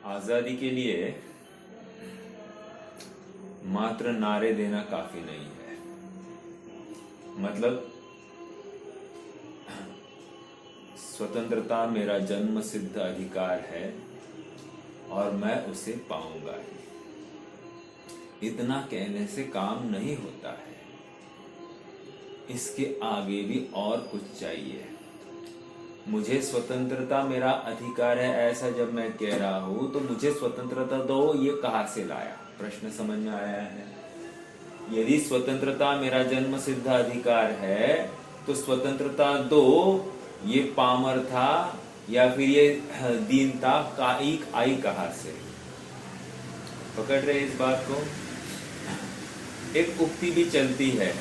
आजादी के लिए मात्र नारे देना काफी नहीं है। मतलब स्वतंत्रता मेरा जन्म सिद्ध अधिकार है और मैं उसे पाऊंगा ही। इतना कहने से काम नहीं होता है, इसके आगे भी और कुछ चाहिए। मुझे स्वतंत्रता मेरा अधिकार है ऐसा जब मैं कह रहा हूं तो मुझे स्वतंत्रता दो, ये कहां से लाया? प्रश्न समझ में आया है? यदि स्वतंत्रता मेरा जन्म सिद्ध अधिकार है तो स्वतंत्रता दो, ये पामर था या फिर ये दीनता आई कहां से? पकड़ रहे इस बात को? एक उक्ति भी चलती है,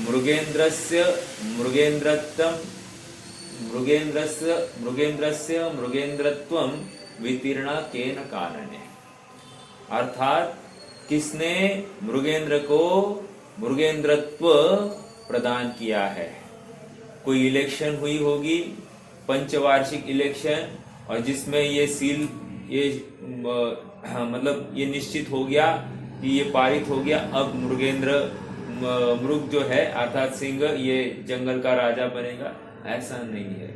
मृगेन्द्रस्य मृगेन्द्रत्वं वितीर्णा केन कानने। अर्थात किसने मृगेंद्र को मृगेंद्रत्व प्रदान किया है? कोई इलेक्शन हुई होगी, पंचवार्षिक इलेक्शन, और जिसमें ये सील मतलब ये निश्चित हो गया कि ये पारित हो गया, अब मृग जो है अर्थात सिंह ये जंगल का राजा बनेगा। ऐसा नहीं है,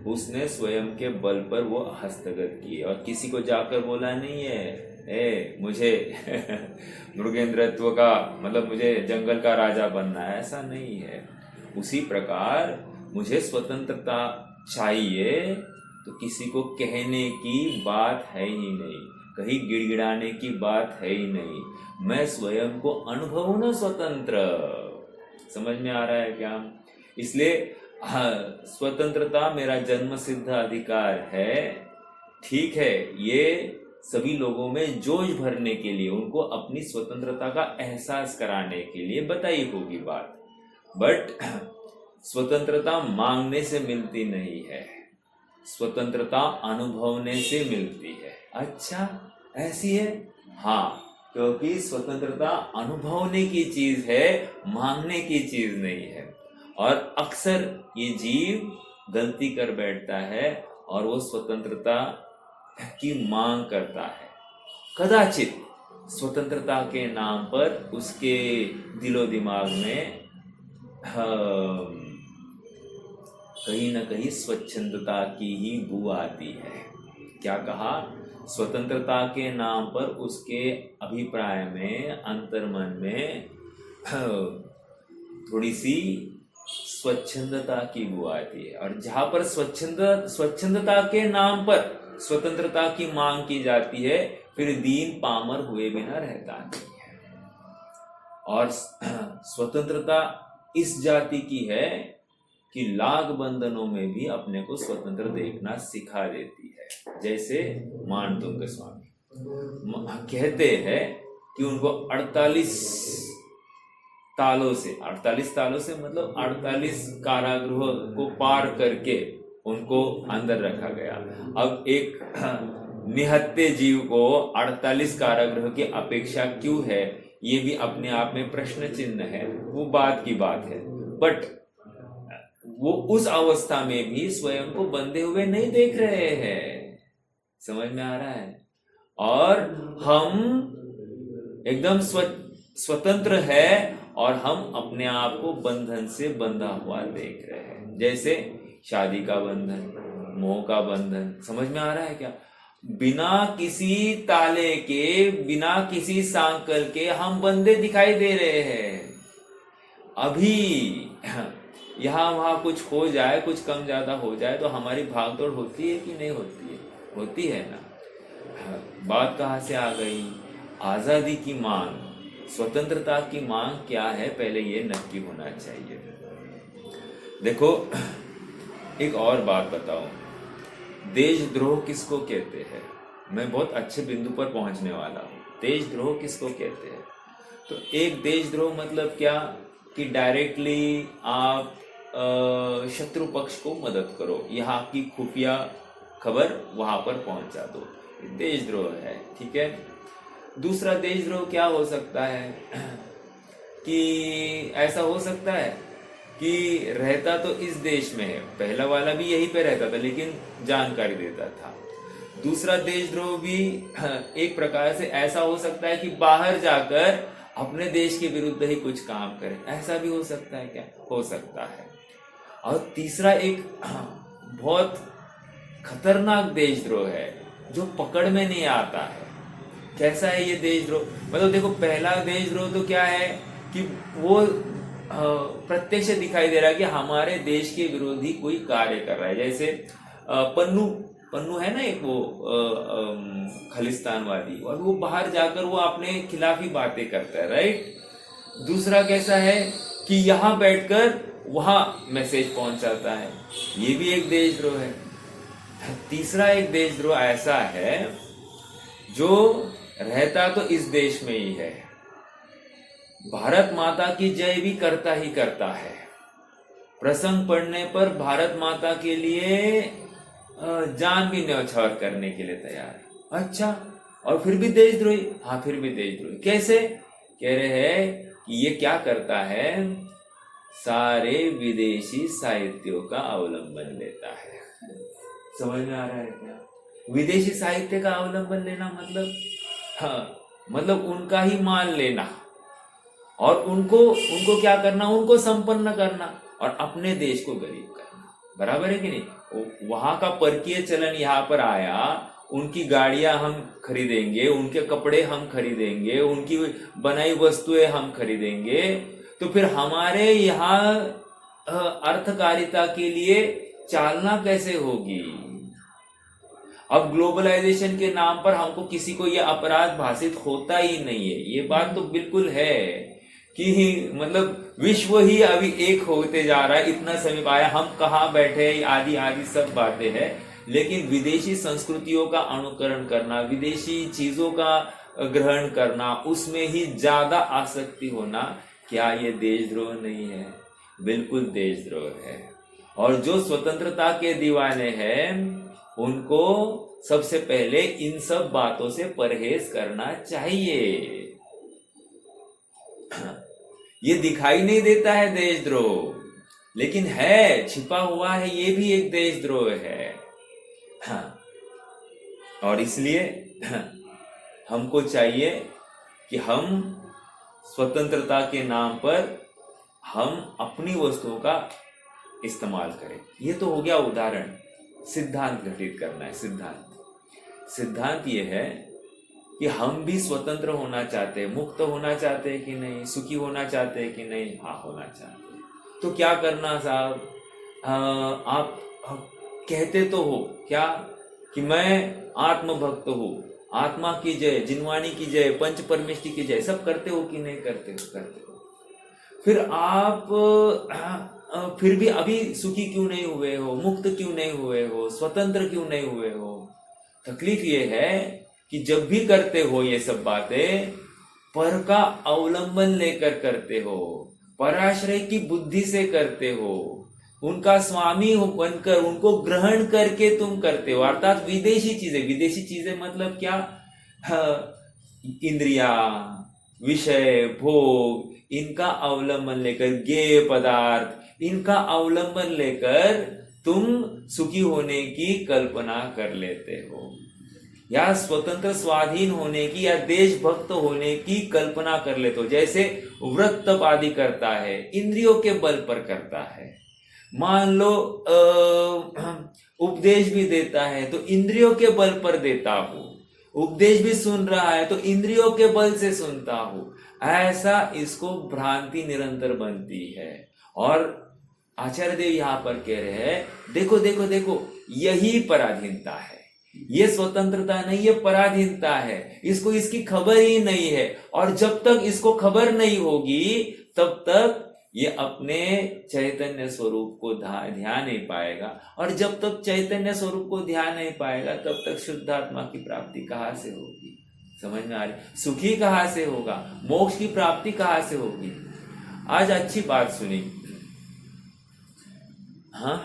उसने स्वयं के बल पर वो हस्तगत किए और किसी को जाकर बोला नहीं है मुझे मृगेंद्रत्व का मतलब मुझे जंगल का राजा बनना है, ऐसा नहीं है। उसी प्रकार मुझे स्वतंत्रता चाहिए तो किसी को कहने की बात है ही नहीं, कहीं गिड़गिड़ाने की बात है ही नहीं। मैं स्वयं को अनुभव न स्वतंत्र। समझ में आ रहा है क्या? इसलिए स्वतंत्रता मेरा जन्म सिद्ध अधिकार है, ठीक है, ये सभी लोगों में जोश भरने के लिए, उनको अपनी स्वतंत्रता का एहसास कराने के लिए बताई होगी बात। बट स्वतंत्रता मांगने से मिलती नहीं है, स्वतंत्रता अनुभवने से मिलती है। अच्छा, ऐसी है? हाँ, क्योंकि स्वतंत्रता अनुभवने की चीज है, मांगने की चीज नहीं है। और अक्सर ये जीव गलती कर बैठता है और वो स्वतंत्रता की मांग करता है। कदाचित स्वतंत्रता के नाम पर उसके दिलो दिमाग में कहीं ना कहीं स्वच्छंदता की ही बू आती है। क्या कहा? स्वतंत्रता के नाम पर उसके अभिप्राय में, अंतर्मन में थोड़ी सी स्वच्छंदता की बू आती है। और जहां पर स्वच्छंदता के नाम पर स्वतंत्रता की मांग की जाती है, फिर दीन पामर हुए बिना रहता नहीं है। और स्वतंत्रता इस जाति की है कि लाग बंधनों में भी अपने को स्वतंत्र देखना सिखा देती है। जैसे मानतुंग स्वामी कहते हैं कि उनको 48 तालों से मतलब 48 कारागृह को पार करके उनको अंदर रखा गया। अब एक निहत्थे जीव को 48 कारागृह की अपेक्षा क्यों है, ये भी अपने आप में प्रश्न चिन्ह है, वो बात की बात है। बट वो उस अवस्था में भी स्वयं को बंधे हुए नहीं देख रहे हैं। समझ में आ रहा है? और हम एकदम स्वतंत्र है और हम अपने आप को बंधन से बंधा हुआ देख रहे हैं। जैसे शादी का बंधन, मोह का बंधन। समझ में आ रहा है क्या? बिना किसी ताले के, बिना किसी सांकल के हम बंधे दिखाई दे रहे हैं। अभी यहाँ वहां कुछ हो जाए, कुछ कम ज्यादा हो जाए तो हमारी भागदौड़ होती है कि नहीं होती है? होती है ना। बात कहाँ से आ गई? आजादी की मांग, स्वतंत्रता की मांग क्या है, पहले ये नक्की होना चाहिए। देखो, एक और बात बताऊं, देशद्रोह किसको कहते हैं? मैं बहुत अच्छे बिंदु पर पहुंचने वाला हूं। देशद्रोह किसको कहते हैं? तो एक देशद्रोह मतलब क्या कि डायरेक्टली आप शत्रु पक्ष को मदद करो, यहाँ की खुफिया खबर वहां पर पहुंचा दो, देशद्रोह है। ठीक है। दूसरा देशद्रोह क्या हो सकता है कि ऐसा हो सकता है कि रहता तो इस देश में है, पहला वाला भी यहीं पे रहता था लेकिन जानकारी देता था, दूसरा देशद्रोह भी एक प्रकार से ऐसा हो सकता है कि बाहर जाकर अपने देश के विरुद्ध ही कुछ काम करे, ऐसा भी हो सकता है क्या? हो सकता है। और तीसरा एक बहुत खतरनाक देशद्रोह है जो पकड़ में नहीं आता है। कैसा है ये देशद्रोह? मतलब देखो, पहला देशद्रोह तो क्या है कि वो प्रत्यक्ष दिखाई दे रहा है कि हमारे देश के विरोधी कोई कार्य कर रहा है। जैसे पन्नू पन्नू है ना एक, वो खालिस्तानवादी, और वो बाहर जाकर वो अपने खिलाफ ही बातें करता है, राइट। दूसरा कैसा है कि यहाँ बैठकर वहां मैसेज पहुंचाता है, ये भी एक देशद्रोह है। तीसरा एक देशद्रोह ऐसा है जो रहता तो इस देश में ही है, भारत माता की जय भी करता ही करता है, प्रसंग पढ़ने पर भारत माता के लिए जान भी न्यौछावर करने के लिए तैयार है। अच्छा, और फिर भी देशद्रोही? हाँ, फिर भी देशद्रोही। कैसे? कह रहे हैं कि ये क्या करता है, सारे विदेशी साहित्यों का अवलंबन लेता है। समझ में आ रहा है क्या? विदेशी साहित्य का अवलंबन लेना मतलब, हाँ, मतलब उनका ही मान लेना और उनको क्या करना, उनको संपन्न करना और अपने देश को गरीब करना। बराबर है कि नहीं? वहां का परकीय चलन यहाँ पर आया, उनकी गाड़ियां हम खरीदेंगे, उनके कपड़े हम खरीदेंगे, उनकी बनाई वस्तुएं हम खरीदेंगे, तो फिर हमारे यहाँ अर्थकारिता के लिए चालना कैसे होगी? अब ग्लोबलाइजेशन के नाम पर हमको किसी को ये अपराध भाषित होता ही नहीं है। ये बात तो बिल्कुल है कि मतलब विश्व ही अभी एक होते जा रहा है, इतना समय आया, हम कहाँ बैठे, आदि आदि सब बातें हैं। लेकिन विदेशी संस्कृतियों का अनुकरण करना, विदेशी चीजों का ग्रहण करना, उसमें ही ज्यादा आसक्ति होना, क्या ये देशद्रोह नहीं है? बिल्कुल देशद्रोह है। और जो स्वतंत्रता के दीवाने हैं उनको सबसे पहले इन सब बातों से परहेज करना चाहिए। ये दिखाई नहीं देता है देशद्रोह, लेकिन है, छिपा हुआ है, ये भी एक देशद्रोह है। हाँ, और इसलिए हमको चाहिए कि हम स्वतंत्रता के नाम पर हम अपनी वस्तुओं का इस्तेमाल करें। ये तो हो गया उदाहरण। सिद्धांत घटित करना है। सिद्धांत ये है कि हम भी स्वतंत्र होना चाहते हैं, मुक्त होना चाहते हैं कि नहीं, सुखी होना चाहते हैं कि नहीं? हाँ, होना चाहते हैं। तो क्या करना साहब? आप कहते तो हो क्या कि मैं आत्मभक्त हूँ, आत्मा की जय, जिनवाणी की जय, पंच परमेष्टि की जय, सब करते हो कि नहीं करते हो? करते हो। फिर आप फिर भी अभी सुखी क्यों नहीं हुए हो, मुक्त क्यों नहीं हुए हो, स्वतंत्र क्यों नहीं हुए हो? तकलीफ ये है कि जब भी करते हो ये सब बातें, पर का अवलंबन लेकर करते हो, पराश्रय की बुद्धि से करते हो, उनका स्वामी बनकर उनको ग्रहण करके तुम करते हो। अर्थात विदेशी चीजें मतलब क्या? इंद्रिया, विषय, भोग, इनका अवलंबन लेकर, गेय पदार्थ, इनका अवलंबन लेकर तुम सुखी होने की कल्पना कर लेते हो, या स्वतंत्र स्वाधीन होने की या देशभक्त होने की कल्पना कर लेते हो। जैसे व्रत तप आदि करता है, इंद्रियों के बल पर करता है। मान लो उपदेश भी देता है तो इंद्रियों के बल पर देता हूं, उपदेश भी सुन रहा है तो इंद्रियों के बल से सुनता हूं। ऐसा इसको भ्रांति निरंतर बनती है। और आचार्य देव यहां पर कह रहे हैं, देखो देखो देखो, यही पराधीनता है, ये स्वतंत्रता नहीं, ये पराधीनता है। इसको इसकी खबर ही नहीं है, और जब तक इसको खबर नहीं होगी तब तक ये अपने चैतन्य स्वरूप को ध्यान नहीं पाएगा, और जब तक चैतन्य स्वरूप को ध्यान नहीं पाएगा तब तक शुद्ध आत्मा की प्राप्ति कहाँ से होगी? समझ में आ रही? सुखी कहाँ से होगा? मोक्ष की प्राप्ति कहाँ से होगी? आज अच्छी बात सुनी। हाँ,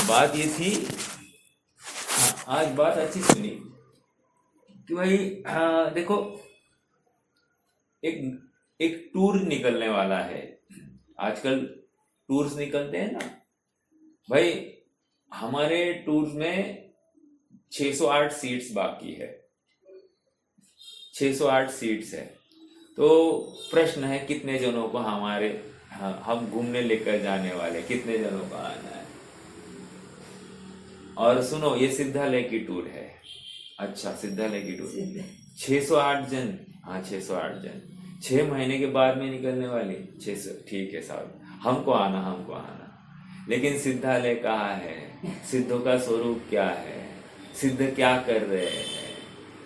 बात ये थी, आज बात अच्छी सुनी कि भाई देखो, एक टूर निकलने वाला है। आजकल टूर्स निकलते हैं ना भाई, हमारे टूर्स में 608 सीट्स बाकी है, 608 सीट्स है। तो प्रश्न है कितने जनों को हमारे हम घूमने लेकर जाने वाले, कितने जनों का आना है। और सुनो, ये सिद्धालय की टूर है। अच्छा, सिद्धालय की टूर 608 जन। हाँ 608 जन 6 महीने के बाद में निकलने वाली 600। ठीक है साहब, हमको आना, हमको आना। लेकिन सिद्धालय कहाँ है, सिद्धों का स्वरूप क्या है, सिद्ध क्या कर रहे हैं,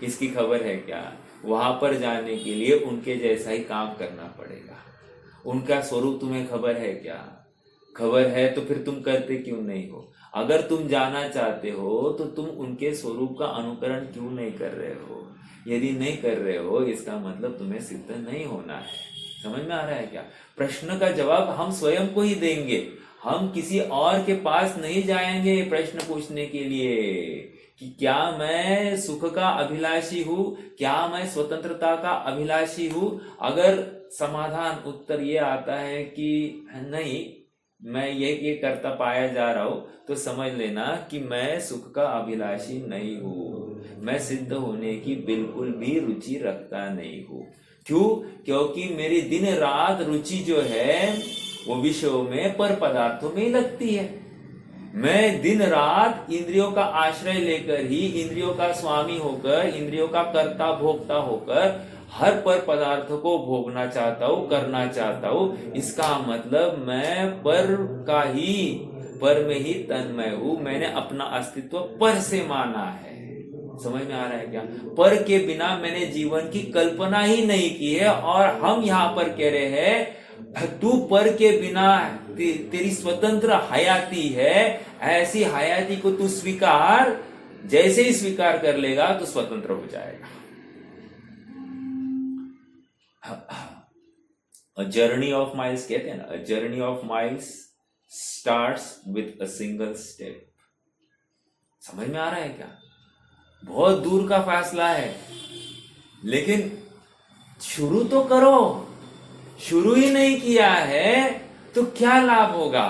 इसकी खबर है क्या? वहां पर जाने के लिए उनके जैसा ही काम करना पड़ेगा। उनका स्वरूप तुम्हें खबर है क्या? खबर है तो फिर तुम करते क्यों नहीं हो? अगर तुम जाना चाहते हो तो तुम उनके स्वरूप का अनुकरण क्यों नहीं कर रहे हो? यदि नहीं कर रहे हो इसका मतलब तुम्हें सिद्ध नहीं होना है। समझ में आ रहा है क्या? प्रश्न का जवाब हम स्वयं को ही देंगे, हम किसी और के पास नहीं जाएंगे प्रश्न पूछने के लिए कि क्या मैं सुख का अभिलाषी हूँ, क्या मैं स्वतंत्रता का अभिलाषी हूँ। अगर समाधान उत्तर ये आता है कि नहीं, मैं ये करता पाया जा रहा हूँ, तो समझ लेना कि मैं सुख का अभिलाषी नहीं हूँ, मैं सिद्ध होने की बिल्कुल भी रुचि रखता नहीं हूँ। क्यों? क्योंकि मेरी दिन रात रुचि जो है वो विषयों में, पर पदार्थों में ही लगती है। मैं दिन रात इंद्रियों का आश्रय लेकर ही, इंद्रियों का स्वामी होकर, इंद्रियों का कर्ता भोक्ता होकर हर पर पदार्थ को भोगना चाहता हूँ, करना चाहता हूँ। इसका मतलब मैं पर का ही, पर में ही तन्मय हूँ। मैंने अपना अस्तित्व पर से माना है। समझ में आ रहा है क्या? पर के बिना मैंने जीवन की कल्पना ही नहीं की है। और हम यहाँ पर कह रहे हैं तू पर के बिना तेरी स्वतंत्र हयाती है, ऐसी हयाती को तू स्वीकार। जैसे ही स्वीकार कर लेगा तो स्वतंत्र हो जाएगा। A journey of miles कहते हैं ना, a journey of miles starts with a single step। समझ में आ रहा है क्या? बहुत दूर का फैसला है, लेकिन शुरू तो करो। शुरू ही नहीं किया है तो क्या लाभ होगा?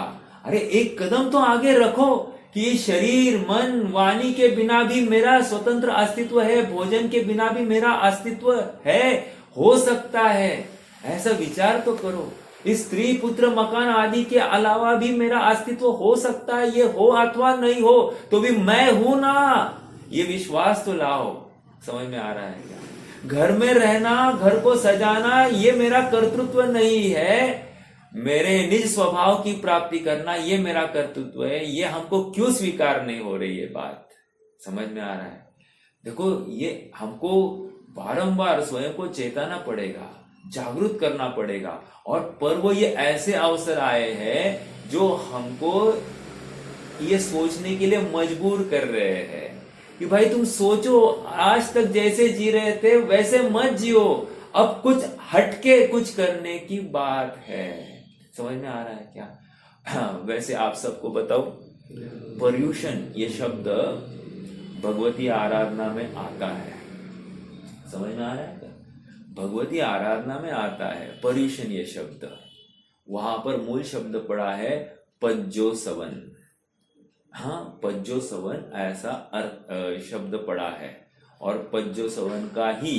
अरे एक कदम तो आगे रखो कि शरीर मन वाणी के बिना भी मेरा स्वतंत्र अस्तित्व है, भोजन के बिना भी मेरा अस्तित्व है, हो सकता है। ऐसा विचार तो करो। इस स्त्री पुत्र मकान आदि के अलावा भी मेरा अस्तित्व हो सकता है, ये हो अथवा नहीं हो तो भी मैं हूं ना, ये विश्वास तो लाओ। समझ में आ रहा है क्या? घर में रहना, घर को सजाना, ये मेरा कर्तृत्व नहीं है। मेरे निज स्वभाव की प्राप्ति करना, ये मेरा कर्तृत्व है। ये हमको क्यों स्वीकार नहीं हो रही है बात? समझ में आ रहा है? देखो, ये हमको बारंबार स्वयं को चेताना पड़ेगा, जागरूक करना पड़ेगा। और पर वो ये ऐसे अवसर आए हैं जो हमको ये सोचने के लिए मजबूर कर रहे हैं कि भाई तुम सोचो, आज तक जैसे जी रहे थे वैसे मत जियो, अब कुछ हटके कुछ करने की बात है। समझ में आ रहा है क्या? वैसे आप सबको बताओ, पर्यूषण ये शब्द भगवती आराधना में आता है। समझ में आ रहा है क्या? भगवती आराधना में आता है पर्यूषण ये शब्द। वहां पर मूल शब्द पड़ा है पज्जोसवन। हाँ, पज्जोसवन ऐसा शब्द पड़ा है, और पज्जोसवन का ही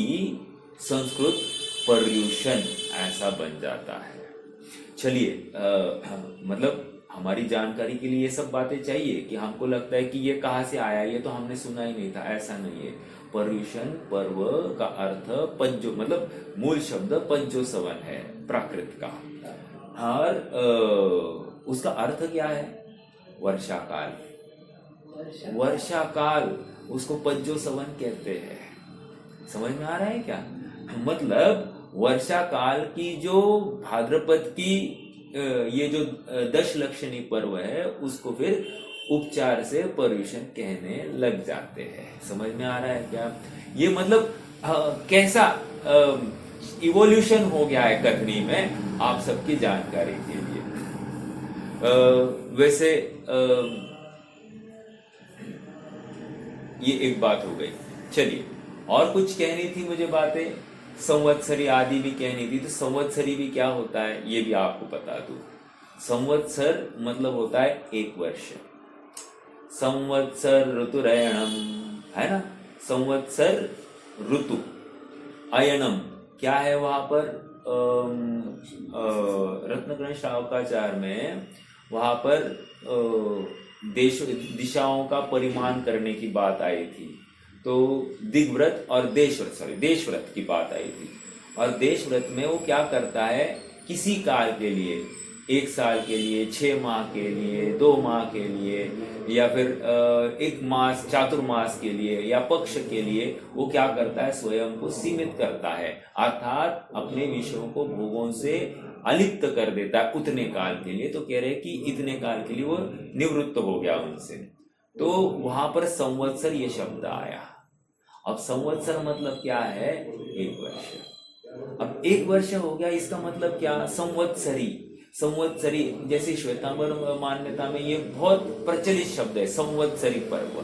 संस्कृत पर्यूषण ऐसा बन जाता है। चलिए, मतलब हमारी जानकारी के लिए ये सब बातें चाहिए कि हमको लगता है कि ये कहाँ से आया, ये तो हमने सुना ही नहीं था। ऐसा नहीं है। पर्यूषण पर्व का अर्थ पज्जो, मतलब मूल शब्द पज्जोसवन है प्राकृत का। और उसका अर्थ क्या है? वर्षा काल। वर्षा काल, उसको पज्जोसवन कहते हैं। समझ में आ रहा है क्या? मतलब वर्षा काल की जो भाद्रपद की ये जो 10 लक्षणी पर्व है, उसको फिर उपचार से पर्यूषण कहने लग जाते हैं। समझ में आ रहा है क्या? ये मतलब कैसा इवोल्यूशन हो गया है कथनी में, आप सबकी जानकारी के लिए। वैसे ये एक बात हो गई। चलिए, और कुछ कहनी थी मुझे बातें, संवत्सरी आदि भी कहनी थी। तो संवत्सरी भी क्या होता है ये भी आपको बता दूं। संवत्सर मतलब होता है 1 वर्ष। संवत्सर ऋतुरयणम है ना। संवत्सर ऋतु, अयनम क्या है वहां पर, रत्नकरण श्रावकाचार में वहां पर देश दिशाओं का परिमान करने की बात आई थी, तो दिग्व्रत और देशव्रत की बात आई थी। और देशव्रत में वो क्या करता है, किसी काल के लिए, 1 साल के लिए, 6 माह के लिए, 2 माह के लिए, या फिर 1 मास चातुर्मास के लिए या पक्ष के लिए, वो क्या करता है, स्वयं को सीमित करता है, अर्थात अपने विषयों को भोगों से अलिप्त कर देता है उतने काल के लिए। तो कह रहे कि इतने काल के लिए वो निवृत्त हो गया उनसे, तो वहां पर संवत्सर ये शब्द आया। अब संवत्सर मतलब क्या है, 1 वर्ष। अब 1 वर्ष हो गया, इसका मतलब क्या, संवत्सरी जैसे श्वेतांबर मान्यता में ये बहुत प्रचलित शब्द है, संवत्सरी पर्व।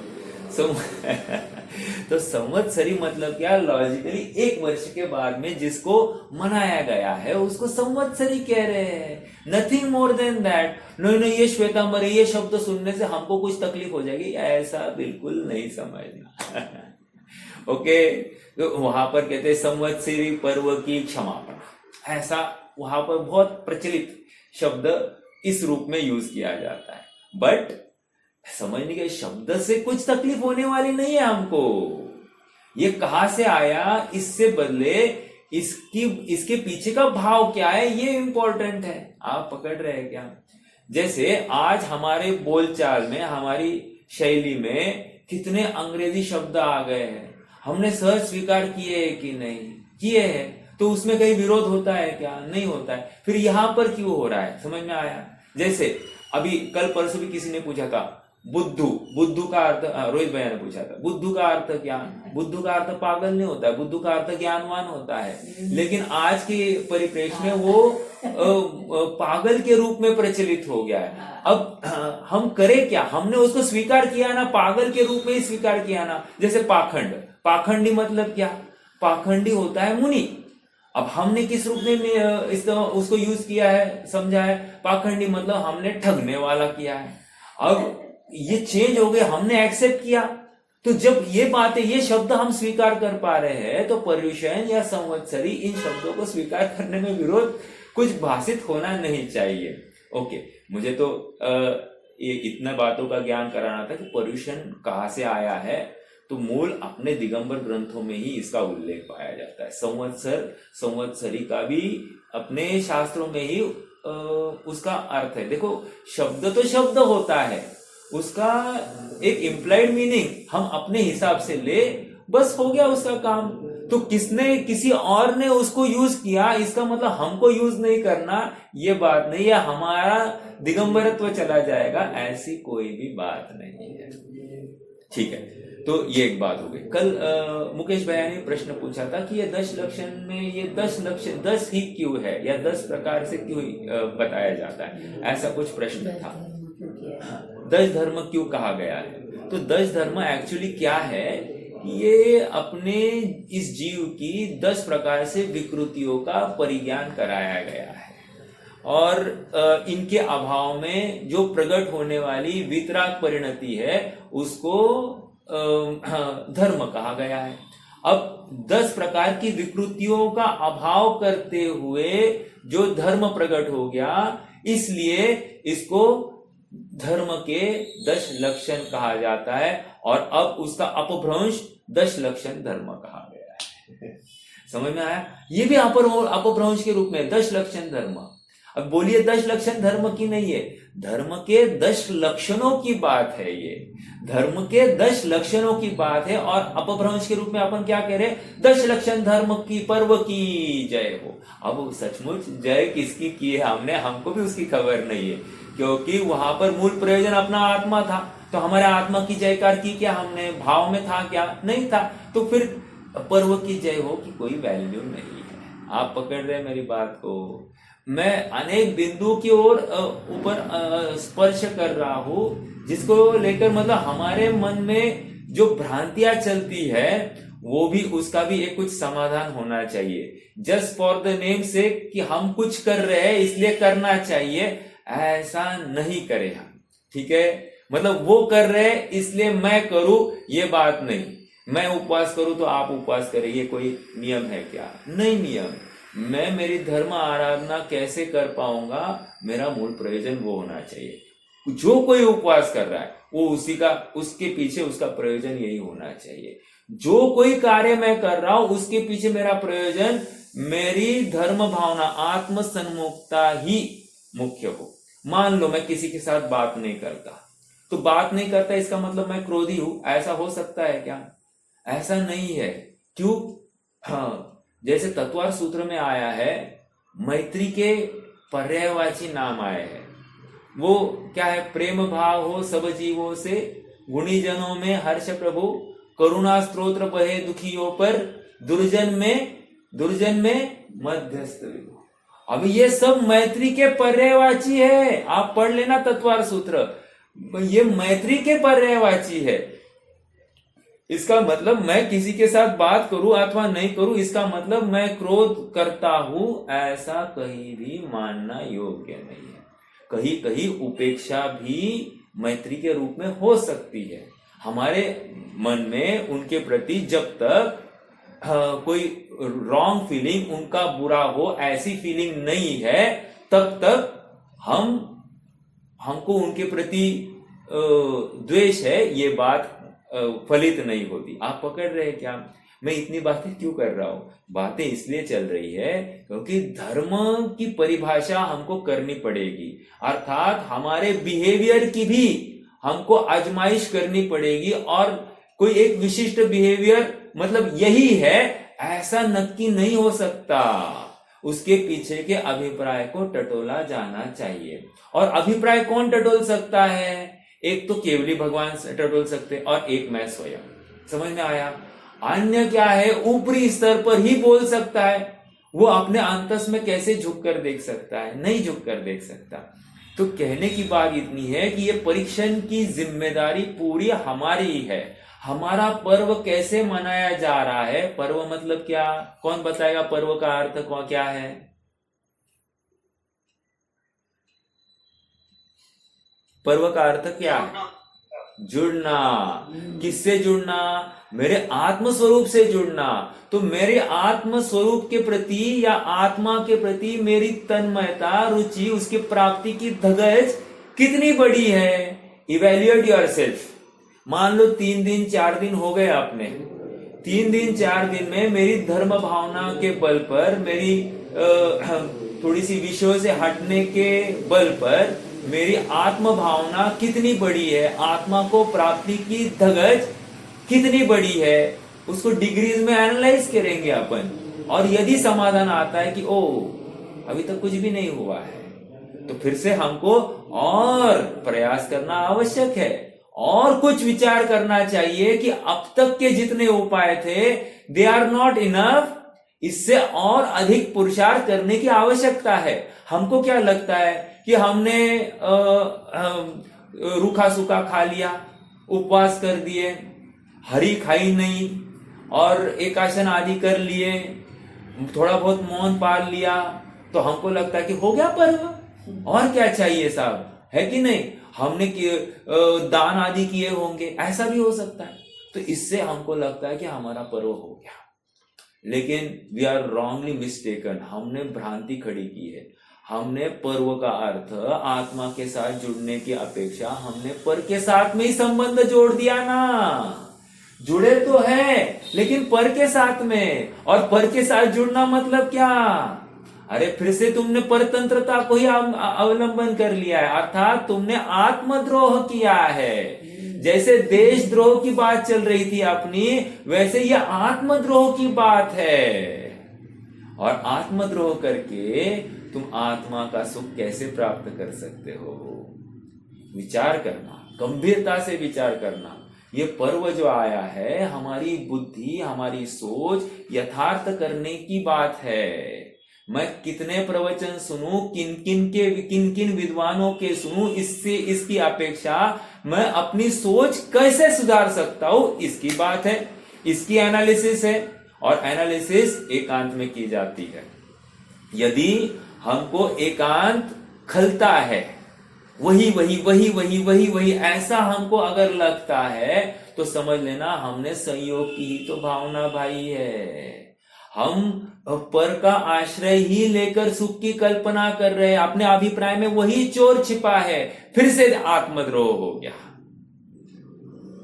तो संवत्सरी मतलब क्या, लॉजिकली 1 वर्ष के बाद में जिसको मनाया गया है उसको संवत्सरी कह रहे हैं, नथिंग मोर देन दैट। नहीं, ये श्वेतांबर, ये शब्द सुनने से हमको कुछ तकलीफ हो जाएगी, ऐसा बिल्कुल नहीं समझना। ओके, तो वहां पर कहते हैं संवत्सरी पर्व की क्षमापण, ऐसा वहां पर बहुत प्रचलित शब्द इस रूप में यूज किया जाता है। बट समझने के शब्द से कुछ तकलीफ होने वाली नहीं है हमको, ये कहां से आया, इससे बदले इसके पीछे का भाव क्या है, ये इंपॉर्टेंट है। आप पकड़ रहे हैं क्या? जैसे आज हमारे बोलचाल में, हमारी शैली में कितने अंग्रेजी शब्द आ गए हैं, हमने सहज स्वीकार किए है कि नहीं किए हैं, तो उसमें कहीं विरोध होता है क्या? नहीं होता है। फिर यहां पर क्यों हो रहा है, समझ में आया? जैसे अभी कल परसों भी किसी ने पूछा था, बुद्धू का अर्थ, रोहित भैया ने पूछा था, बुद्धू का अर्थ क्या? बुद्धू का अर्थ पागल नहीं होता है, बुद्धू का अर्थ ज्ञानवान होता है। लेकिन आज के परिप्रेक्ष्य में वो पागल के रूप में प्रचलित हो गया है। अब हम करें क्या? हमने उसको स्वीकार किया ना, पागल के रूप में ही स्वीकार किया ना। जैसे पाखंडी मतलब क्या? पाखंडी होता है मुनि। अब हमने किस रूप में उसको यूज किया है, समझा है? पाखंडी मतलब हमने ठगने वाला किया है। अब ये चेंज हो गए, हमने एक्सेप्ट किया। तो जब ये बातें, ये शब्द हम स्वीकार कर पा रहे हैं, तो पर्युषण या संवत्सरी, इन शब्दों को स्वीकार करने में विरोध कुछ भाषित होना नहीं चाहिए। ओके, मुझे तो ये इतना बातों का ज्ञान कराना था कि पर्युषण कहाँ से आया है। तो मूल अपने दिगंबर ग्रंथों में ही इसका उल्लेख पाया जाता है। संवत्सरी का भी अपने शास्त्रों में ही उसका अर्थ है। देखो, शब्द तो शब्द होता है, उसका एक इम्प्लाइड मीनिंग हम अपने हिसाब से ले, बस हो गया उसका काम। तो किसी और ने उसको यूज किया, इसका मतलब हमको यूज नहीं करना, ये बात नहीं है, हमारा दिगंबरत्व चला जाएगा, ऐसी कोई भी बात नहीं है। ठीक है, तो ये एक बात हो गई। कल मुकेश भैया ने प्रश्न पूछा था कि ये 10 लक्षण में ये 10 ही क्यों है, या 10 प्रकार से क्यों बताया जाता है, ऐसा कुछ प्रश्न था। 10 धर्म क्यों कहा गया है? तो 10 धर्म एक्चुअली क्या है, ये अपने इस जीव की 10 प्रकार से विकृतियों का परिज्ञान कराया गया है, और इनके अभाव में जो प्रकट होने वाली वितराग परिणति है उसको धर्म कहा गया है। अब 10 प्रकार की विकृतियों का अभाव करते हुए जो धर्म प्रकट हो गया, इसलिए इसको धर्म के 10 लक्षण कहा जाता है, और अब उसका अपभ्रंश 10 लक्षण धर्म कहा गया है। समझ में आया? ये भी अपभ्रंश के रूप में 10 लक्षण धर्म। अब बोलिए 10 लक्षण धर्म की नहीं है, धर्म के 10 लक्षणों की बात है। ये धर्म के 10 लक्षणों की बात है, और अपभ्रंश के रूप में अपन क्या कह रहे हैं, 10 लक्षण धर्म की पर्व की जय हो। अब सचमुच जय किसकी की है हमने, हमको भी उसकी खबर नहीं है, क्योंकि वहां पर मूल प्रयोजन अपना आत्मा था। तो हमारे आत्मा की जयकार की क्या हमने, भाव में था क्या? नहीं था। तो फिर पर्व की जय हो की कोई वैल्यू नहीं है। आप पकड़ रहे मेरी बात को? मैं अनेक बिंदुओं की ओर ऊपर स्पर्श कर रहा हूं, जिसको लेकर मतलब हमारे मन में जो भ्रांतियां चलती है, वो भी, उसका भी एक कुछ समाधान होना चाहिए। जस्ट फॉर द नेम से कि हम कुछ कर रहे हैं इसलिए करना चाहिए, ऐसा नहीं करें हम। ठीक है, मतलब वो कर रहे हैं इसलिए मैं करूं, ये बात नहीं। मैं उपवास करूं तो आप उपवास करें, ये कोई नियम है क्या? नहीं नियम। मैं मेरी धर्म आराधना कैसे कर पाऊंगा, मेरा मूल प्रयोजन वो होना चाहिए। जो कोई उपवास कर रहा है वो उसके पीछे उसका प्रयोजन यही होना चाहिए। जो कोई कार्य मैं कर रहा हूं उसके पीछे मेरा प्रयोजन मेरी धर्म भावना, आत्म सन्मुखता ही मुख्य हो। मान लो मैं किसी के साथ बात नहीं करता, तो बात नहीं करता इसका मतलब मैं क्रोधी हूं, ऐसा हो सकता है क्या? ऐसा नहीं है। क्यों? हाँ, जैसे तत्वार सूत्र में आया है, मैत्री के पर्यायवाची नाम आए हैं। वो क्या है? प्रेम भाव हो सब जीवों से, गुणी जनों में हर्ष प्रभु, करुणा स्तोत्र बहे दुखियों पर, दुर्जन में मध्यस्थ विभु। अब ये सब मैत्री के पर्यायवाची है। आप पढ़ लेना तत्वार सूत्र, ये मैत्री के पर्यायवाची है। इसका मतलब मैं किसी के साथ बात करूं अथवा नहीं करूं, इसका मतलब मैं क्रोध करता हूं, ऐसा कहीं भी मानना योग्य नहीं है। कहीं कहीं उपेक्षा भी मैत्री के रूप में हो सकती है। हमारे मन में उनके प्रति जब तक कोई रॉन्ग फीलिंग, उनका बुरा हो ऐसी फीलिंग नहीं है, तब तक हमको उनके प्रति द्वेष है, ये बात फलित नहीं होती। आप पकड़ रहे हैं क्या? मैं इतनी बातें क्यों कर रहा हूं? बातें इसलिए चल रही है क्योंकि धर्म की परिभाषा हमको करनी पड़ेगी, अर्थात हमारे बिहेवियर की भी हमको आजमाइश करनी पड़ेगी। और कोई एक विशिष्ट बिहेवियर मतलब यही है ऐसा नक्की नहीं हो सकता। उसके पीछे के अभिप्राय को टटोला जाना चाहिए। और अभिप्राय कौन टटोल सकता है? एक तो केवली भगवान टटोल सकते और एक मैं स्वयं। समझ में आया? अन्य क्या है? ऊपरी स्तर पर ही बोल सकता है। वो अपने अंतस में कैसे झुक कर देख सकता है? नहीं झुक कर देख सकता। तो कहने की बात इतनी है कि ये परीक्षण की जिम्मेदारी पूरी हमारी है। हमारा पर्व कैसे मनाया जा रहा है? पर्व मतलब क्या? कौन बताएगा पर्व का अर्थ क्या है? पर्व का अर्थ क्या है? जुड़ना। किससे जुड़ना? मेरे आत्म स्वरूप से जुड़ना। तो मेरे आत्म स्वरूप के प्रति या आत्मा के प्रति मेरी तन्मयता, रुचि, उसकी प्राप्ति की धगज कितनी बड़ी है? Evaluate yourself. मान लो 3 दिन 4 दिन हो गए आपने, 3 दिन 4 दिन में मेरी धर्म भावना के बल पर, मेरी थोड़ी सी विषयों से हटने के बल पर मेरी आत्म भावना कितनी बड़ी है, आत्मा को प्राप्ति की धगज कितनी बड़ी है, उसको डिग्रीज में एनालाइज करेंगे अपन। और यदि समाधान आता है कि ओ अभी तक कुछ भी नहीं हुआ है, तो फिर से हमको और प्रयास करना आवश्यक है, और कुछ विचार करना चाहिए कि अब तक के जितने उपाय थे दे आर नॉट इनफ, इससे और अधिक पुरुषार्थ करने की आवश्यकता है। हमको क्या लगता है कि हमने रूखा सूखा खा लिया, उपवास कर दिए, हरी खाई नहीं और एकासन आदि कर लिए, थोड़ा बहुत मौन पाल लिया, तो हमको लगता है कि हो गया पर्व, और क्या चाहिए साहब, है कि नहीं? हमने दान आदि किए होंगे, ऐसा भी हो सकता है। तो इससे हमको लगता है कि हमारा पर्व हो गया। लेकिन वी आर रॉन्गली मिस्टेकन। हमने भ्रांति खड़ी की है। हमने पर्व का अर्थ आत्मा के साथ जुड़ने की अपेक्षा हमने पर के साथ में ही संबंध जोड़ दिया ना। जुड़े तो है लेकिन पर के साथ में, और पर के साथ जुड़ना मतलब क्या? अरे फिर से तुमने परतंत्रता को ही अवलंबन कर लिया है, अर्थात तुमने आत्मद्रोह किया है। जैसे देशद्रोह की बात चल रही थी अपनी, वैसे यह आत्मद्रोह की बात है। और आत्मद्रोह करके तुम आत्मा का सुख कैसे प्राप्त कर सकते हो? विचार करना, गंभीरता से विचार करना। ये पर्व जो आया है हमारी बुद्धि, हमारी सोच यथार्थ करने की बात है। मैं कितने प्रवचन सुनूं, किन किन विद्वानों के सुनूं, इससे इसकी अपेक्षा मैं अपनी सोच कैसे सुधार सकता हूं, इसकी बात है, इसकी एनालिसिस है। और एनालिसिस एकांत में की जाती है। यदि हमको एकांत खलता है वही वही वही वही वही वही ऐसा हमको अगर लगता है तो समझ लेना हमने संयोग की ही तो भावना भाई है। हम पर का आश्रय ही लेकर सुख की कल्पना कर रहे हैं, अपने अभिप्राय में वही चोर छिपा है, फिर से आत्मद्रोह हो गया।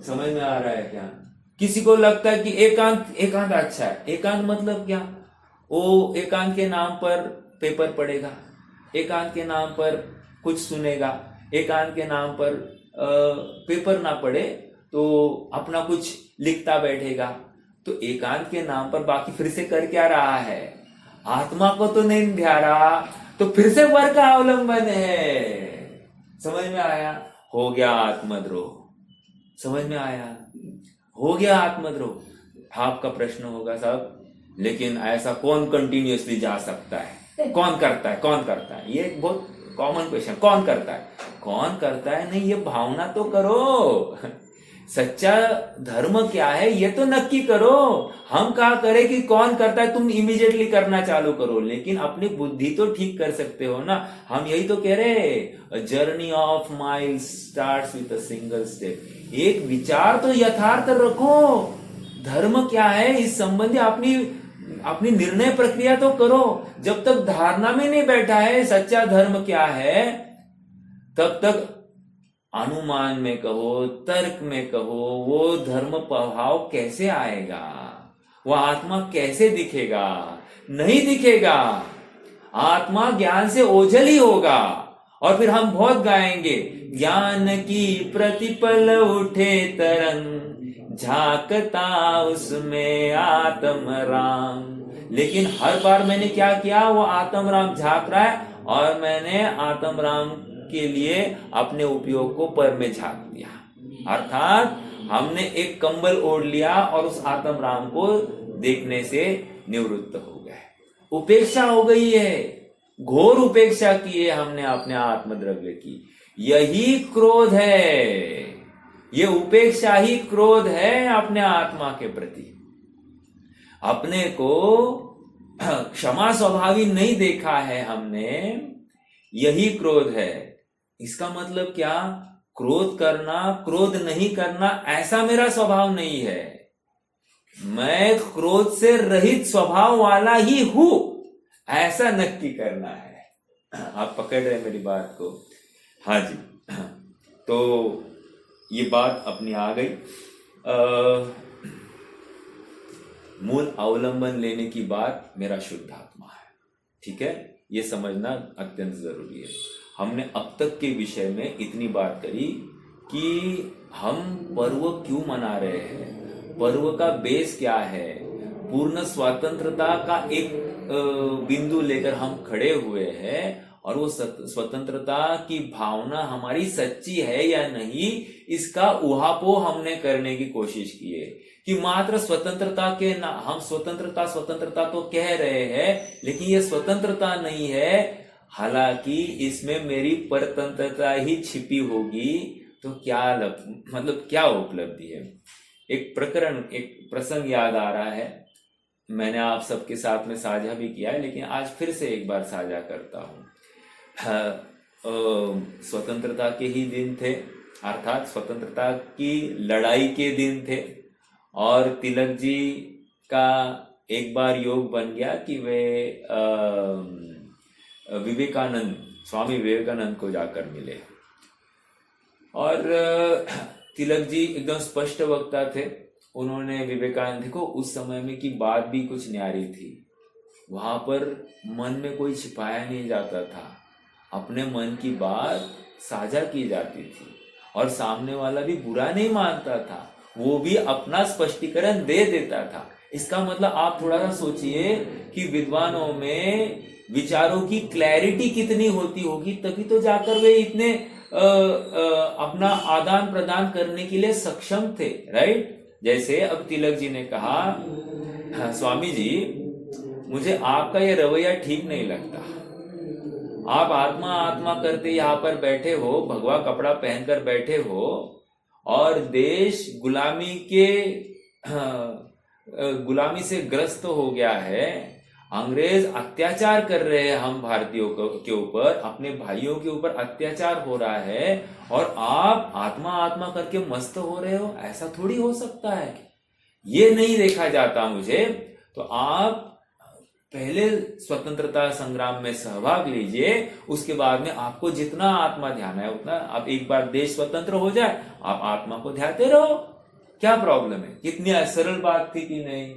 समझ में आ रहा है क्या? किसी को लगता है कि एकांत एकांत अच्छा है। एकांत मतलब क्या? वो एकांत के नाम पर पेपर पढ़ेगा, एकांत के नाम पर कुछ सुनेगा, एकांत के नाम पर पेपर ना पढ़े तो अपना कुछ लिखता बैठेगा। तो एकांत के नाम पर बाकी फिर से कर क्या रहा है? आत्मा को तो नहीं ध्या रहा, तो फिर से वर का अवलंबन है। समझ में आया? हो गया आत्मद्रोह। समझ में आया? हो गया आत्मद्रोह। आपका प्रश्न होगा साहब, लेकिन ऐसा कौन कंटिन्यूअसली जा सकता है? कौन करता है? कौन करता है? ये एक बहुत कॉमन क्वेश्चन। कौन करता है? कौन करता है नहीं, ये भावना तो करो। सच्चा धर्म क्या है ये तो नक्की करो। हम कहा करें कि कौन करता है, तुम इमीडिएटली करना चालू करो, लेकिन अपनी बुद्धि तो ठीक कर सकते हो ना। हम यही तो कह रहे, journey of miles starts with a single step. एक विचार तो यथार्थ रखो, धर्म क्या है इस संबंधी अपनी निर्णय प्रक्रिया तो करो। जब तक धारणा में नहीं बैठा है सच्चा धर्म क्या है, तब तक अनुमान में कहो, तर्क में कहो, वो धर्म प्रभाव कैसे आएगा? वह आत्मा कैसे दिखेगा? नहीं दिखेगा। आत्मा ज्ञान से ओझल ही होगा। और फिर हम बहुत गाएंगे, ज्ञान की प्रतिपल उठे तरंग, झांकता उसमें आत्म राम। लेकिन हर बार मैंने क्या किया? वो आत्म राम झांक रहा है और मैंने आत्म राम के लिए अपने उपयोग को पर में झांक दिया। अर्थात हमने एक कंबल ओढ़ लिया और उस आत्म राम को देखने से निवृत्त हो गए। उपेक्षा हो गई है, घोर उपेक्षा की है हमने अपने आत्मद्रव्य की। यही क्रोध है, ये उपेक्षा ही क्रोध है अपने आत्मा के प्रति। अपने को क्षमा स्वभावी नहीं देखा है हमने, यही क्रोध है। इसका मतलब क्या? क्रोध करना, क्रोध नहीं करना ऐसा मेरा स्वभाव नहीं है। मैं क्रोध से रहित स्वभाव वाला ही हूं, ऐसा नक्की करना है। आप पकड़ रहे मेरी बात को? हाँ जी। तो ये बात अपनी आ गई। मूल अवलंबन लेने की बात मेरा शुद्ध आत्मा है। ठीक है, ये समझना अत्यंत जरूरी है। हमने अब तक के विषय में इतनी बात करी कि हम पर्व क्यों मना रहे हैं, पर्व का बेस क्या है। पूर्ण स्वतंत्रता का एक बिंदु लेकर हम खड़े हुए हैं और वो स्वतंत्रता की भावना हमारी सच्ची है या नहीं, इसका उहापोह हमने करने की कोशिश की है। कि मात्र स्वतंत्रता के ना, हम स्वतंत्रता स्वतंत्रता तो कह रहे हैं, लेकिन ये स्वतंत्रता नहीं है। हालांकि इसमें मेरी परतंत्रता ही छिपी होगी, तो क्या मतलब क्या उपलब्धि है। एक प्रसंग याद आ रहा है, मैंने आप सबके साथ में साझा भी किया है, लेकिन आज फिर से एक बार साझा करता हूँ। स्वतंत्रता के ही दिन थे, अर्थात स्वतंत्रता की लड़ाई के दिन थे, और तिलक जी का एक बार योग बन गया कि वे विवेकानंद, स्वामी विवेकानंद को जाकर मिले। और तिलक जी एकदम स्पष्ट वक्ता थे। उन्होंने विवेकानंद, देखो उस समय में की बात भी कुछ न्यारी थी। वहां पर मन में कोई छिपाया नहीं जाता था, अपने मन की बात साझा की जाती थी, और सामने वाला भी बुरा नहीं मानता था, वो भी अपना स्पष्टीकरण दे देता था। इसका मतलब आप थोड़ा सा सोचिए कि विद्वानों में विचारों की क्लैरिटी कितनी होती होगी, तभी तो जाकर वे इतने अपना आदान प्रदान करने के लिए सक्षम थे, राइट। जैसे अब तिलक जी ने कहा, स्वामी जी मुझे आपका ये रवैया ठीक नहीं लगता। आप आत्मा आत्मा करते यहाँ पर बैठे हो, भगवा कपड़ा पहनकर बैठे हो, और देश गुलामी से ग्रस्त हो गया है। अंग्रेज अत्याचार कर रहे हैं हम भारतीयों के ऊपर, अपने भाइयों के ऊपर अत्याचार हो रहा है, और आप आत्मा आत्मा करके मस्त हो रहे हो, ऐसा थोड़ी हो सकता है। ये नहीं देखा जाता मुझे। तो आप पहले स्वतंत्रता संग्राम में सहभाग लीजिए, उसके बाद में आपको जितना आत्मा ध्यान है उतना, अब एक बार देश स्वतंत्र हो जाए आप आत्मा को ध्याते रहो, क्या प्रॉब्लम है? कितनी सरल बात थी कि नहीं?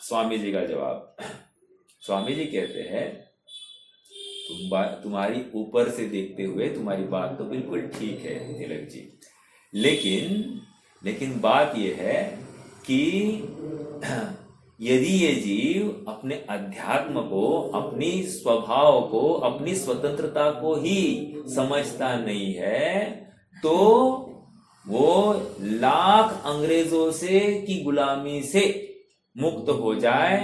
स्वामी जी का जवाब, स्वामी जी कहते हैं तुम्हारी ऊपर से देखते हुए तुम्हारी बात तो बिल्कुल ठीक है तिलक जी, लेकिन बात यह है कि यदि ये जीव अपने अध्यात्म को, अपनी स्वभाव को, अपनी स्वतंत्रता को ही समझता नहीं है, तो वो लाख अंग्रेजों से की गुलामी से मुक्त हो जाए,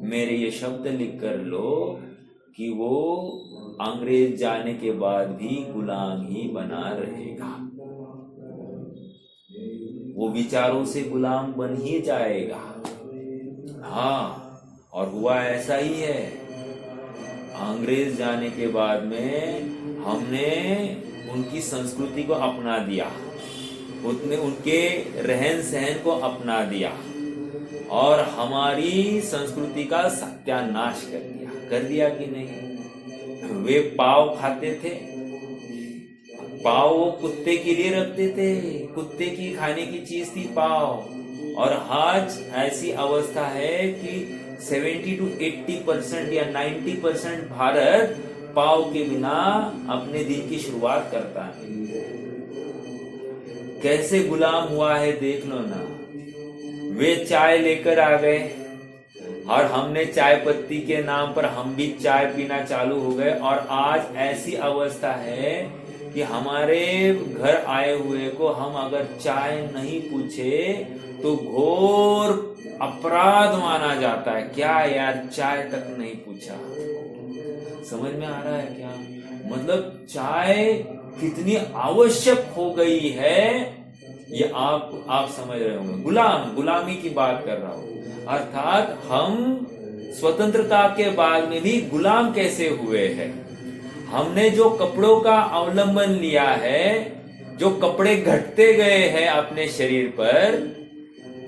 मेरे ये शब्द लिख कर लो कि वो अंग्रेज जाने के बाद भी गुलाम ही बना रहेगा, वो विचारों से गुलाम बन ही जाएगा। हाँ, और हुआ ऐसा ही है। अंग्रेज जाने के बाद में हमने उनकी संस्कृति को अपना दिया, उनके रहन सहन को अपना दिया, और हमारी संस्कृति का सत्यानाश कर दिया कि नहीं? वे पाव खाते थे, पाव वो कुत्ते के लिए रखते थे, कुत्ते की खाने की चीज थी पाव, और आज ऐसी अवस्था है कि 70 to 80% या 90% भारत पाव के बिना अपने दिन की शुरुआत करता है। कैसे गुलाम हुआ है देख लो ना। वे चाय लेकर आ गए और हमने चाय पत्ती के नाम पर हम भी चाय पीना चालू हो गए, और आज ऐसी अवस्था है कि हमारे घर आए हुए को हम अगर चाय नहीं पूछे तो घोर अपराध माना जाता है। क्या यार, चाय तक नहीं पूछा? समझ में आ रहा है क्या? मतलब चाय कितनी आवश्यक हो गई है, ये आप समझ रहे होंगे। गुलामी की बात कर रहा हूं, अर्थात हम स्वतंत्रता के बाद में भी गुलाम कैसे हुए हैं। हमने जो कपड़ों का अवलंबन लिया है, जो कपड़े घटते गए हैं अपने शरीर पर,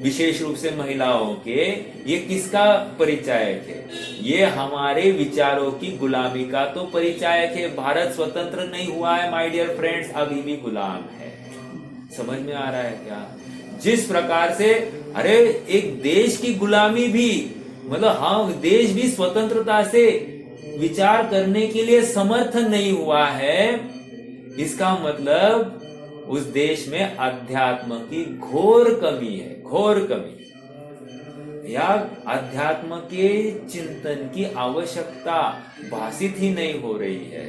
विशेष रूप से महिलाओं के, ये किसका परिचायक है? ये हमारे विचारों की गुलामी का तो परिचायक है। भारत स्वतंत्र नहीं हुआ है माय डियर फ्रेंड्स, अभी भी गुलाम है। समझ में आ रहा है क्या? जिस प्रकार से अरे एक देश की गुलामी भी, मतलब हाँ, देश भी स्वतंत्रता से विचार करने के लिए समर्थ नहीं हुआ है, इसका मतलब उस देश में अध्यात्म की घोर कमी है, घोर कमी, या अध्यात्म के चिंतन की आवश्यकता भाषित ही नहीं हो रही है।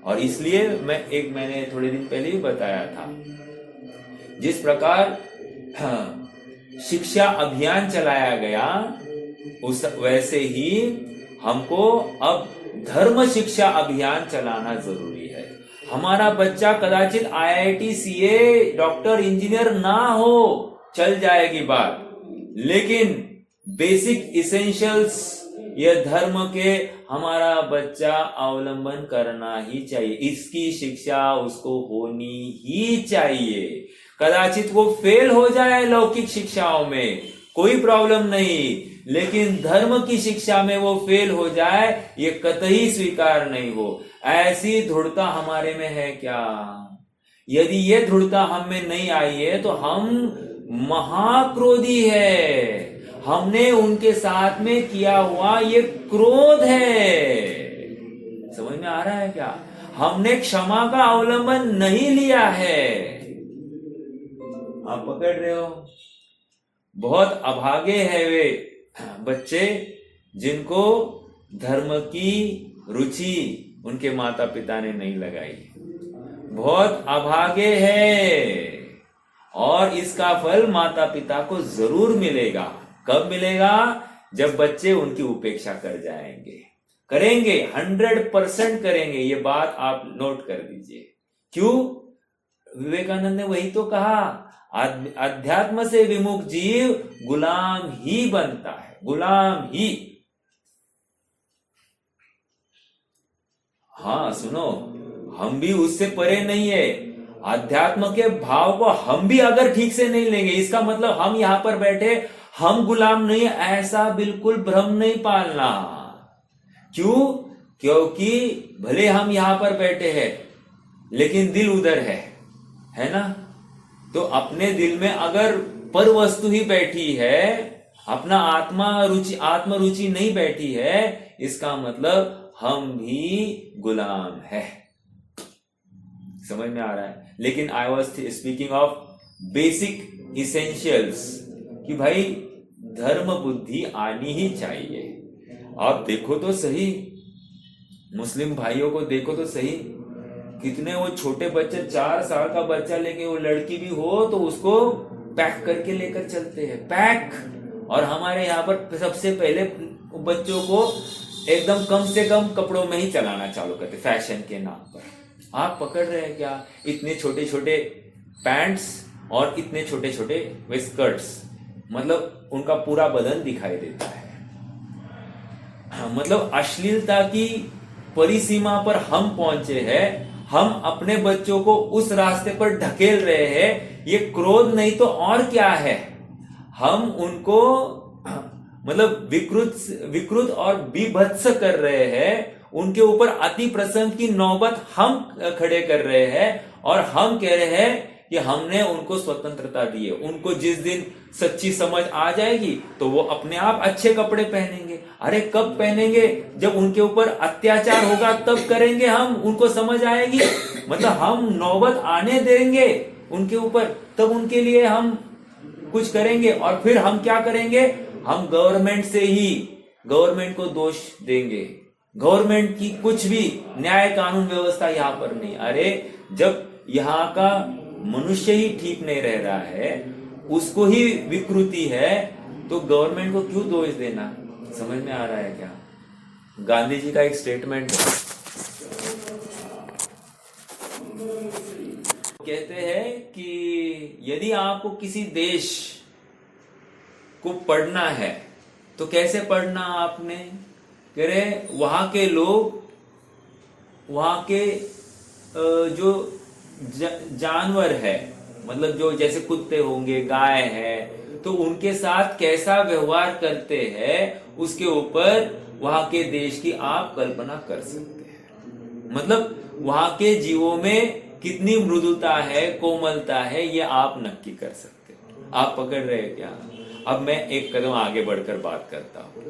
और इसलिए मैंने थोड़े दिन पहले ही बताया था, जिस प्रकार शिक्षा अभियान चलाया गया, वैसे ही हमको अब धर्म शिक्षा अभियान चलाना जरूरी है। हमारा बच्चा कदाचित IIT, CA, डॉक्टर, इंजीनियर ना हो, चल जाएगी बात, लेकिन बेसिक इसेंशियल्स ये धर्म के हमारा बच्चा अवलंबन करना ही चाहिए। इसकी शिक्षा उसको होनी ही चाहिए। कदाचित वो फेल हो जाए लौकिक शिक्षाओं में, कोई प्रॉब्लम नहीं, लेकिन धर्म की शिक्षा में वो फेल हो जाए, ये कतई स्वीकार नहीं हो। ऐसी दृढ़ता हमारे में है क्या? यदि ये दृढ़ता हम में नहीं आई है तो हम महाक्रोधी है। हमने उनके साथ में किया हुआ ये क्रोध है। समझ में आ रहा है क्या? हमने क्षमा का अवलंबन नहीं लिया है। आप पकड़ रहे हो? बहुत अभागे है वे बच्चे जिनको धर्म की रुचि उनके माता पिता ने नहीं लगाई। बहुत अभागे है, और इसका फल माता पिता को जरूर मिलेगा। कब मिलेगा? जब बच्चे उनकी उपेक्षा कर जाएंगे। करेंगे, 100% करेंगे। ये बात आप नोट कर दीजिए। क्यों? विवेकानंद ने वही तो कहा, अध्यात्म से विमुख जीव गुलाम ही बनता है, गुलाम ही। हाँ सुनो, हम भी उससे परे नहीं है। अध्यात्म के भाव को हम भी अगर ठीक से नहीं लेंगे, इसका मतलब हम यहां पर बैठे हम गुलाम नहीं, ऐसा बिल्कुल भ्रम नहीं पालना। क्यों? क्योंकि भले हम यहां पर बैठे हैं लेकिन दिल उधर है ना। तो अपने दिल में अगर पर वस्तु ही बैठी है, अपना आत्म रुचि नहीं बैठी है, इसका मतलब हम भी गुलाम है। समझ में आ रहा है? लेकिन I was speaking of basic essentials कि भाई धर्म बुद्धि आनी ही चाहिए। आप देखो तो सही, मुस्लिम भाइयों को देखो तो सही, कितने वो छोटे बच्चे, 4 साल का बच्चा लेके, वो लड़की भी हो तो उसको पैक करके लेकर चलते हैं, पैक। और हमारे यहाँ पर सबसे पहले बच्चों को एकदम कम से कम कपड़ों में ही चलाना चालू करते, फैशन के नाम पर। आप पकड़ रहे हैं क्या? इतने छोटे छोटे पैंट्स और इतने छोटे छोटे वे स्कर्ट्स, मतलब उनका पूरा बदन दिखाई देता है। मतलब अश्लीलता की परिसीमा पर हम पहुंचे हैं। हम अपने बच्चों को उस रास्ते पर ढकेल रहे हैं। ये क्रोध नहीं तो और क्या है? हम उनको मतलब विकृत और विभत्स कर रहे हैं। उनके ऊपर अति प्रसंग की नौबत हम खड़े कर रहे हैं और हम कह रहे हैं कि हमने उनको स्वतंत्रता दी है। उनको जिस दिन सच्ची समझ आ जाएगी तो वो अपने आप अच्छे कपड़े पहनेंगे। अरे कब पहनेंगे? जब उनके ऊपर अत्याचार होगा तब करेंगे हम, उनको समझ आएगी। मतलब हम नौबत आने देंगे उनके ऊपर, तब उनके लिए हम कुछ करेंगे। और फिर हम क्या करेंगे? हम गवर्नमेंट को दोष देंगे। गवर्नमेंट की कुछ भी न्याय कानून व्यवस्था यहाँ पर नहीं। अरे जब यहाँ का मनुष्य ही ठीक नहीं रह रहा है, उसको ही विकृति है, तो गवर्नमेंट को क्यों दोष देना? समझ में आ रहा है क्या? गांधी जी का एक स्टेटमेंट है, कहते हैं कि यदि आपको किसी देश को पढ़ना है तो कैसे पढ़ना आपने? कह रहे वहां के लोग, वहां के जो जानवर है, मतलब जो जैसे कुत्ते होंगे, गाय है, तो उनके साथ कैसा व्यवहार करते हैं, उसके ऊपर वहां के देश की आप कल्पना कर सकते हैं। मतलब वहां के जीवों में कितनी मृदुता है, कोमलता है, ये आप नक्की कर सकते हैं। आप पकड़ रहे हैं क्या? अब मैं एक कदम आगे बढ़कर बात करता हूं।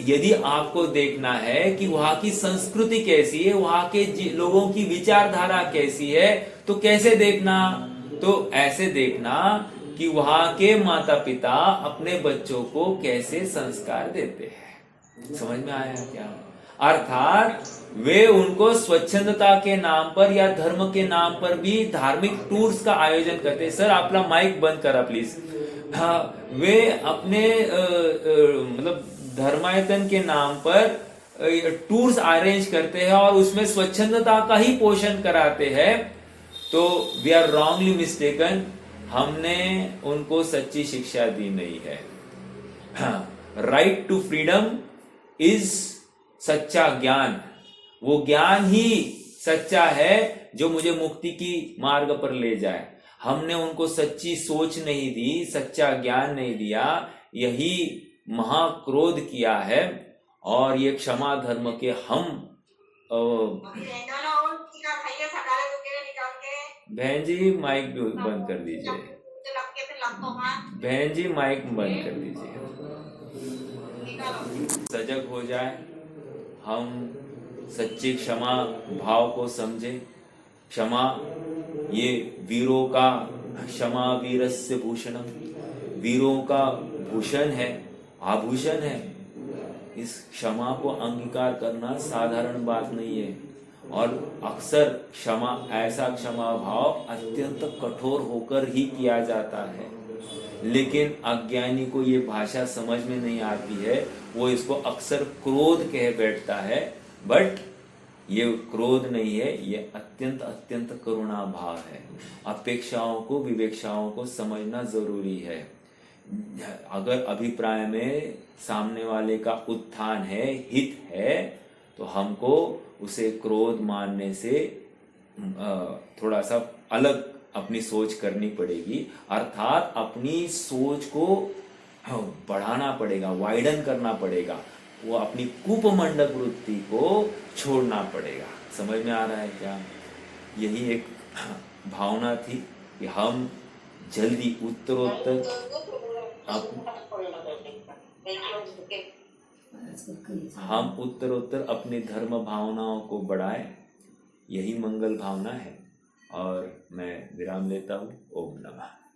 यदि आपको देखना है कि वहां की संस्कृति कैसी है, वहां के लोगों की विचारधारा कैसी है, तो कैसे देखना? तो ऐसे देखना कि वहां के माता पिता अपने बच्चों को कैसे संस्कार देते हैं। समझ में आया क्या? अर्थात वे उनको स्वच्छंदता के नाम पर या धर्म के नाम पर भी धार्मिक टूर्स का आयोजन करते हैं। सर अपना माइक बंद करा प्लीज। हाँ, वे अपने मतलब धर्मायतन के नाम पर टूर्स अरेंज करते हैं और उसमें स्वच्छंदता का ही पोषण कराते हैं। तो वी आर रॉन्गली मिस्टेकन। हमने उनको सच्ची शिक्षा दी नहीं है। राइट टू फ्रीडम इज सच्चा ज्ञान। वो ज्ञान ही सच्चा है जो मुझे मुक्ति की मार्ग पर ले जाए। हमने उनको सच्ची सोच नहीं दी, सच्चा ज्ञान नहीं दिया, यही महाक्रोध किया है। और ये क्षमा धर्म के हम बहन जी माइक बंद कर दीजिए। बहन जी माइक बंद कर दीजिए। सजग हो जाए, हम सच्ची क्षमा भाव को समझे। क्षमा ये वीरों का, क्षमा वीरस्य भूषणम, वीरों का भूषण है, आभूषण है। इस क्षमा को अंगीकार करना साधारण बात नहीं है। और अक्सर क्षमा, ऐसा क्षमा भाव अत्यंत कठोर होकर ही किया जाता है। लेकिन अज्ञानी को ये भाषा समझ में नहीं आती है, वो इसको अक्सर क्रोध कह बैठता है। बट ये क्रोध नहीं है, ये अत्यंत अत्यंत करुणा भाव है। अपेक्षाओं को, विवेक्षाओं को समझना जरूरी है। अगर अभिप्राय में सामने वाले का उत्थान है, हित है, तो हमको उसे क्रोध मानने से थोड़ा सा अलग अपनी सोच करनी पड़ेगी, अर्थात अपनी सोच को बढ़ाना पड़ेगा, वाइडन करना पड़ेगा, वो अपनी कुपमंडक वृत्ति को छोड़ना पड़ेगा। समझ में आ रहा है क्या? यही एक भावना थी कि हम जल्दी उत्तरोत्तर अपने धर्म भावनाओं को बढ़ाएं, यही मंगल भावना है। और मैं विराम लेता हूँ। ओम नमः।